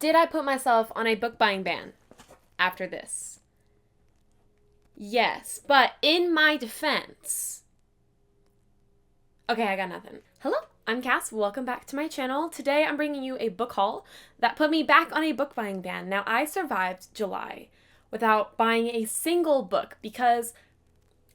Did I put myself on a book buying ban after this? Yes, but in my defense... Okay, I got nothing. Hello, I'm Cass. Welcome back to my channel. Today I'm bringing you a book haul that put me back on a book buying ban. Now, I survived July without buying a single book because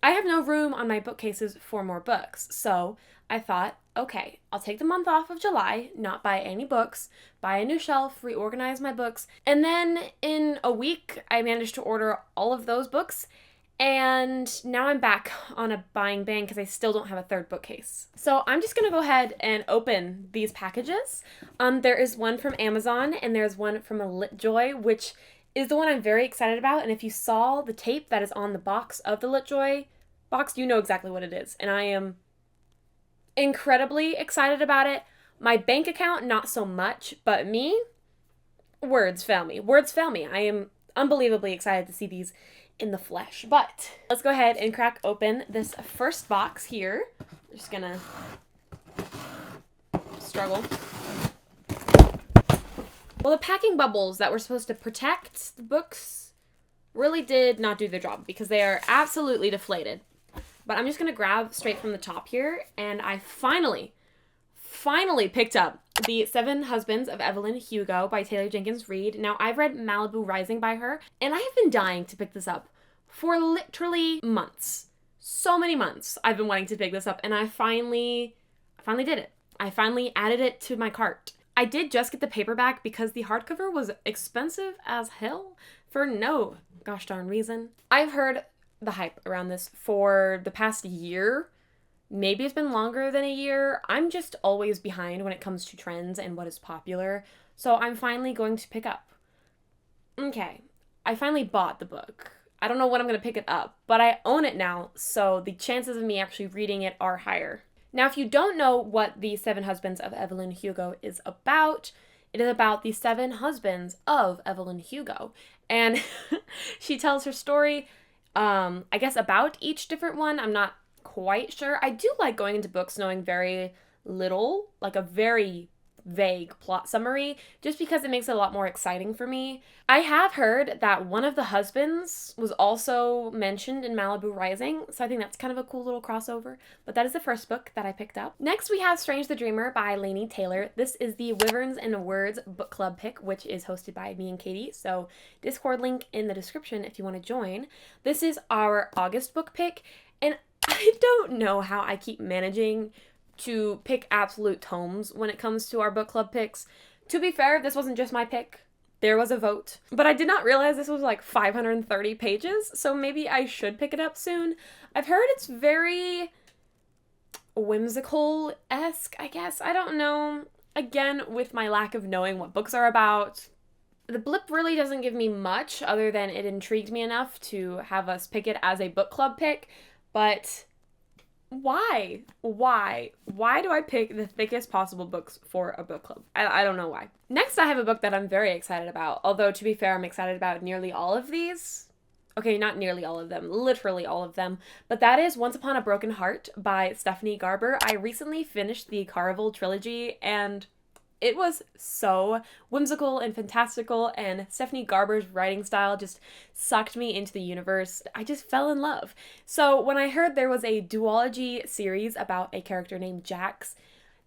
I have no room on my bookcases for more books. So I thought, okay, I'll take the month off of July, not buy any books, buy a new shelf, reorganize my books, and then in a week I managed to order all of those books, and now I'm back on a buying ban because I still don't have a third bookcase. So I'm just gonna go ahead and open these packages. There is one from Amazon and there's one from LitJoy, which is the one I'm very excited about, and if you saw the tape that is on the box of the LitJoy box, you know exactly what it is, and I am incredibly excited about it. My bank account, not so much, but me, words fail me. Words fail me. I am unbelievably excited to see these in the flesh. But let's go ahead and crack open this first box here. I'm just gonna struggle. Well, the packing bubbles that were supposed to protect the books really did not do their job because they are absolutely deflated. But I'm just going to grab straight from the top here, and I finally picked up The Seven Husbands of Evelyn Hugo by Taylor Jenkins Reid. Now, I've read Malibu Rising by her, and I have been dying to pick this up for literally months. So many months I've been wanting to pick this up, and I finally did it. I finally added it to my cart. I did just get the paperback because the hardcover was expensive as hell for no gosh darn reason. I've heard the hype around this for the past year. Maybe it's been longer than a year. I'm just always behind when it comes to trends and what is popular. So I'm finally going to pick up. Okay, I finally bought the book. I don't know when I'm going to pick it up, but I own it now, so the chances of me actually reading it are higher. Now, if you don't know what The Seven Husbands of Evelyn Hugo is about, it is about the seven husbands of Evelyn Hugo. And she tells her story I guess about each different one. I'm not quite sure. I do like going into books knowing very little, like a very vague plot summary, just because it makes it a lot more exciting for me. I have heard that one of the husbands was also mentioned in Malibu Rising, so I think that's kind of a cool little crossover, but that is the first book that I picked up. Next, we have Strange the Dreamer by Laini Taylor. This is the Wyverns and Words book club pick, which is hosted by me and Katie, so Discord link in the description if you want to join. This is our August book pick, and I don't know how I keep managing to pick absolute tomes when it comes to our book club picks. To be fair, this wasn't just my pick. There was a vote. But I did not realize this was like 530 pages, so maybe I should pick it up soon. I've heard it's very whimsical-esque, I guess. I don't know. Again, with my lack of knowing what books are about, the blip really doesn't give me much other than it intrigued me enough to have us pick it as a book club pick, but why? Why do I pick the thickest possible books for a book club? I don't know why. Next, I have a book that I'm very excited about, although to be fair, I'm excited about nearly all of these. Okay, not nearly all of them, literally all of them, but that is Once Upon a Broken Heart by Stephanie Garber. I recently finished the Caraval trilogy, and it was so whimsical and fantastical, and Stephanie Garber's writing style just sucked me into the universe. I just fell in love. So when I heard there was a duology series about a character named Jax,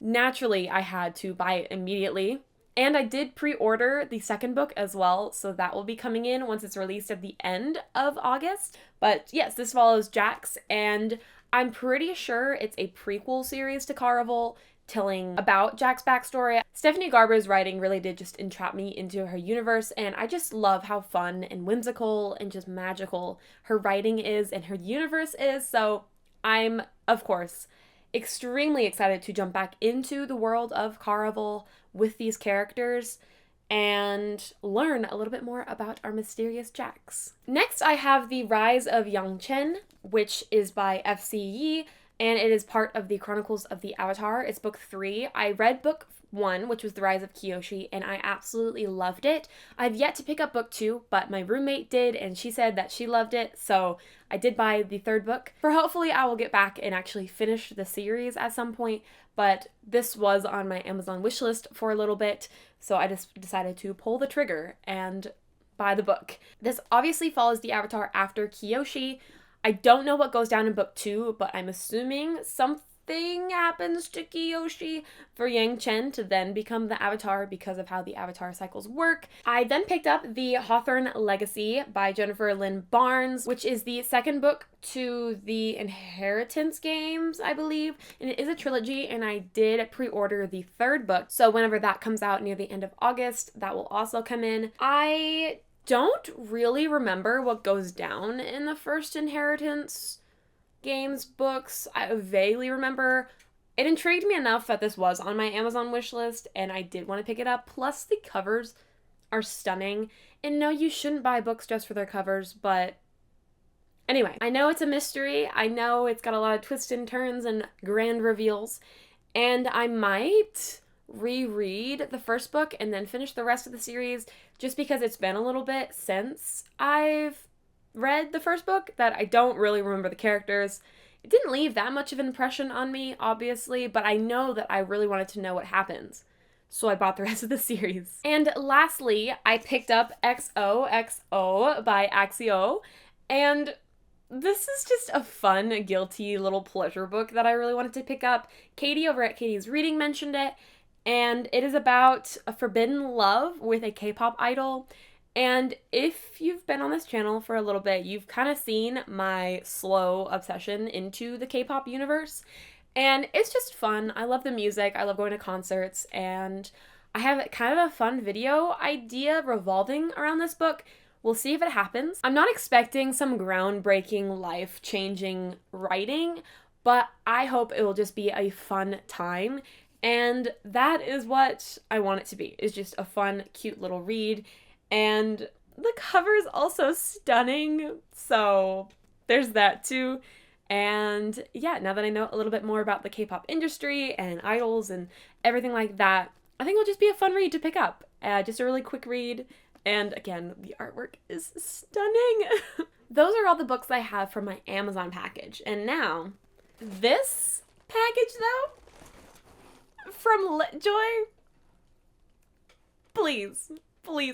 naturally I had to buy it immediately. And I did pre-order the second book as well, so that will be coming in once it's released at the end of August. But yes, this follows Jax, and I'm pretty sure it's a prequel series to Caraval, telling about Jack's backstory. Stephanie Garber's writing really did just entrap me into her universe, and I just love how fun and whimsical and just magical her writing is and her universe is, so I'm, of course, extremely excited to jump back into the world of Caraval with these characters and learn a little bit more about our mysterious Jax. Next, I have The Rise of Yang Chen, which is by F.C. Yi, and it is part of the Chronicles of the Avatar. It's book 3. I read book 1, which was The Rise of Kyoshi, and I absolutely loved it. I've yet to pick up book 2, but my roommate did, and she said that she loved it, so I did buy the third book. For hopefully I will get back and actually finish the series at some point, but this was on my Amazon wishlist for a little bit, So I just decided to pull the trigger and buy the book. This obviously follows the Avatar after Kyoshi. I don't know what goes down in book 2, but I'm assuming something happens to Kyoshi for Yang Chen to then become the Avatar because of how the Avatar cycles work. I then picked up the Hawthorne Legacy by Jennifer Lynn Barnes, which is the second book to the Inheritance games, I believe. And it is a trilogy, and I did pre-order the third book. So whenever that comes out near the end of August, that will also come in. I don't really remember what goes down in the first Inheritance games books. I vaguely remember. It intrigued me enough that this was on my Amazon wishlist, and I did want to pick it up. Plus, the covers are stunning. And no, you shouldn't buy books just for their covers, but anyway, I know it's a mystery. I know it's got a lot of twists and turns and grand reveals, and I might reread the first book and then finish the rest of the series just because it's been a little bit since I've read the first book that I don't really remember the characters. It didn't leave that much of an impression on me, obviously, but I know that I really wanted to know what happens. So I bought the rest of the series. And lastly, I picked up XOXO by Axio, and this is just a fun, guilty little pleasure book that I really wanted to pick up. Katie over at Katie's Reading mentioned it, and it is about a forbidden love with a K-pop idol. And if you've been on this channel for a little bit, you've kind of seen my slow obsession into the K-pop universe. And it's just fun. I love the music. I love going to concerts. And I have kind of a fun video idea revolving around this book. We'll see if it happens. I'm not expecting some groundbreaking, life-changing writing, but I hope it will just be a fun time. And that is what I want it to be, is just a fun, cute little read. And the cover is also stunning, so there's that too. And yeah, now that I know a little bit more about the K-pop industry and idols and everything like that, I think it'll just be a fun read to pick up. Just a really quick read. And again, the artwork is stunning. Those are all the books I have from my Amazon package. And now, this package though, from LitJoy, please,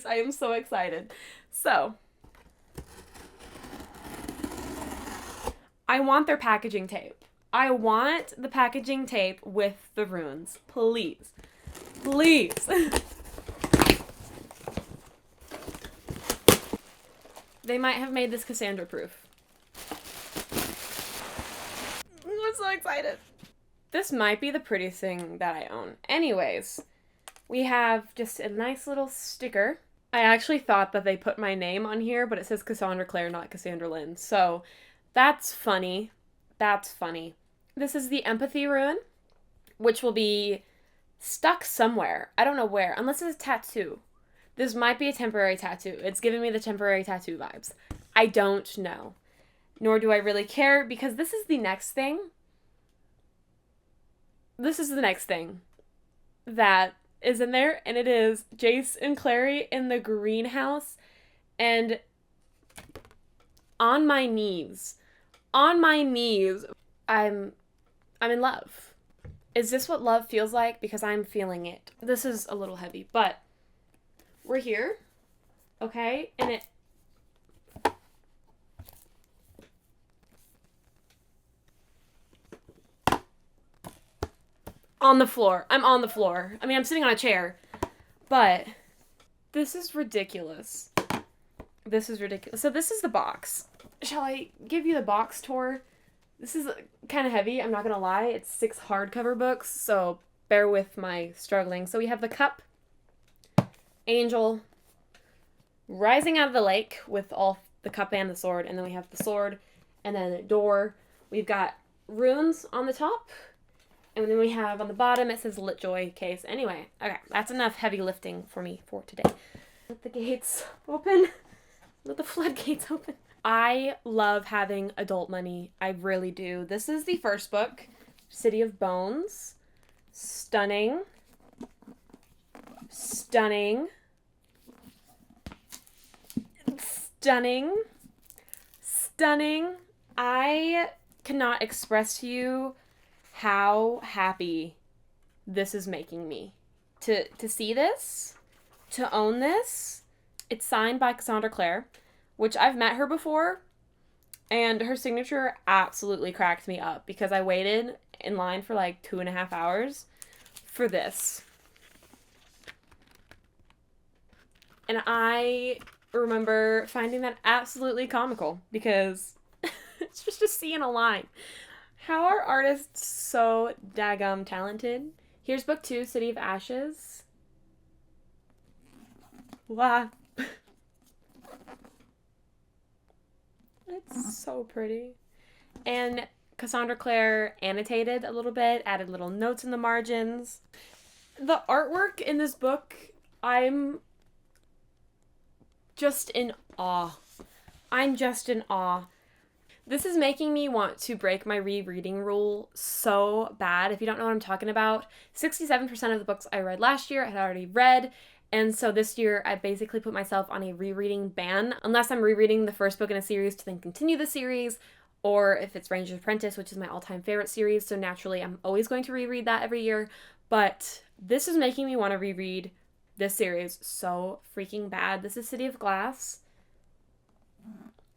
I am so excited. So, I want their packaging tape. I want the packaging tape with the runes. Please. They might have made this Cassandra proof. I'm so excited. This might be the prettiest thing that I own. Anyways, we have just a nice little sticker. I actually thought that they put my name on here, but it says Cassandra Clare, not Cassandra Lynn. So that's funny. This is the empathy rune, which will be stuck somewhere. I don't know where, unless it's a tattoo. This might be a temporary tattoo. It's giving me the temporary tattoo vibes. I don't know. Nor do I really care, because this is the next thing. This is the next thing that is in there, and it is Jace and Clary in the greenhouse, and on my knees, I'm in love. Is this what love feels like? Because I'm feeling it. This is a little heavy, but we're here, okay, and it on the floor. I'm on the floor. I mean, I'm sitting on a chair, but this is ridiculous. So this is the box. Shall I give you the box tour? This is kind of heavy, I'm not gonna lie. It's 6 hardcover books, so bear with my struggling. So we have the cup, angel, rising out of the lake with all the cup and the sword, and then we have the sword, and then a door. We've got runes on the top, and then we have on the bottom, it says LitJoy case. Anyway, okay, that's enough heavy lifting for me for today. Let the gates open. Let the floodgates open. I love having adult money. I really do. This is the first book, City of Bones. Stunning. I cannot express to you how happy this is making me. To see this, to own this. It's signed by Cassandra Clare, which I've met her before, and her signature absolutely cracked me up because I waited in line for like 2.5 hours for this. And I remember finding that absolutely comical because it's just a C in a line. How are artists so daggum talented? Here's book 2, City of Ashes. Wow. It's so pretty. And Cassandra Clare annotated a little bit, added little notes in the margins. The artwork in this book, I'm just in awe. I'm just in awe. This is making me want to break my rereading rule so bad. If you don't know what I'm talking about, 67% of the books I read last year I had already read. And so this year I basically put myself on a rereading ban, unless I'm rereading the first book in a series to then continue the series, or if it's Ranger's Apprentice, which is my all-time favorite series. So naturally I'm always going to reread that every year. But this is making me want to reread this series so freaking bad. This is City of Glass.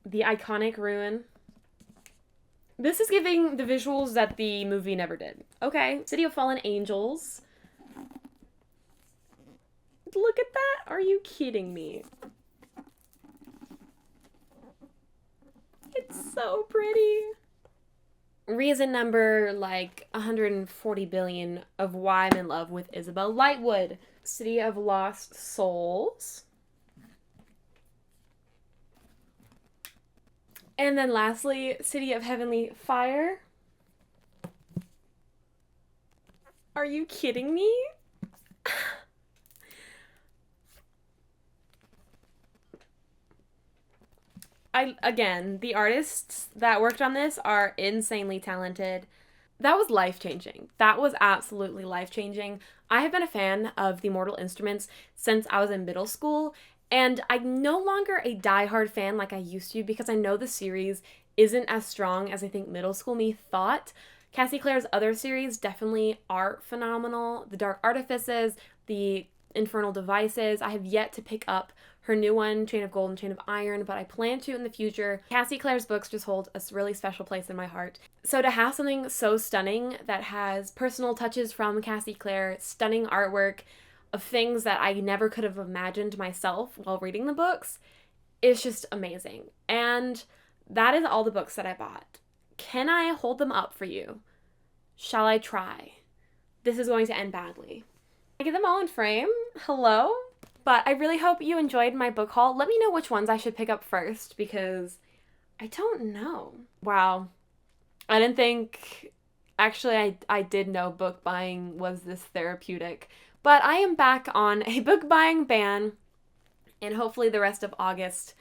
The iconic ruin. This is giving the visuals that the movie never did. Okay, City of Fallen Angels. Look at that. Are you kidding me? It's so pretty. Reason number like 140 billion of why I'm in love with Isabel Lightwood. City of Lost Souls. And then lastly, City of Heavenly Fire. Are you kidding me? Again, the artists that worked on this are insanely talented. That was life-changing. That was absolutely life-changing. I have been a fan of the Mortal Instruments since I was in middle school, and I'm no longer a diehard fan like I used to because I know the series isn't as strong as I think middle school me thought. Cassie Clare's other series definitely are phenomenal. The Dark Artifices, the Infernal Devices. I have yet to pick up her new one, Chain of Gold and Chain of Iron, but I plan to in the future. Cassie Clare's books just hold a really special place in my heart. So to have something so stunning that has personal touches from Cassie Clare, stunning artwork of things that I never could have imagined myself while reading the books, is just amazing. And that is all the books that I bought. Can I hold them up for you? Shall I try? This is going to end badly. I get them all in frame. Hello? But I really hope you enjoyed my book haul. Let me know which ones I should pick up first because I don't know. Wow. I didn't think... Actually, I did know book buying was this therapeutic. But I am back on a book buying ban, and hopefully the rest of August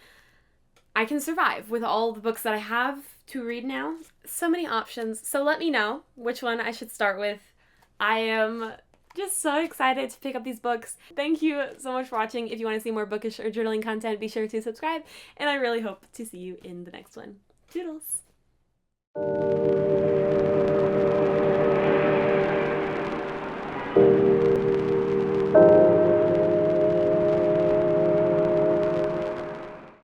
I can survive with all the books that I have to read now. So many options. So let me know which one I should start with. I am just so excited to pick up these books. Thank you so much for watching. If you want to see more bookish or journaling content, be sure to subscribe, and I really hope to see you in the next one. Toodles!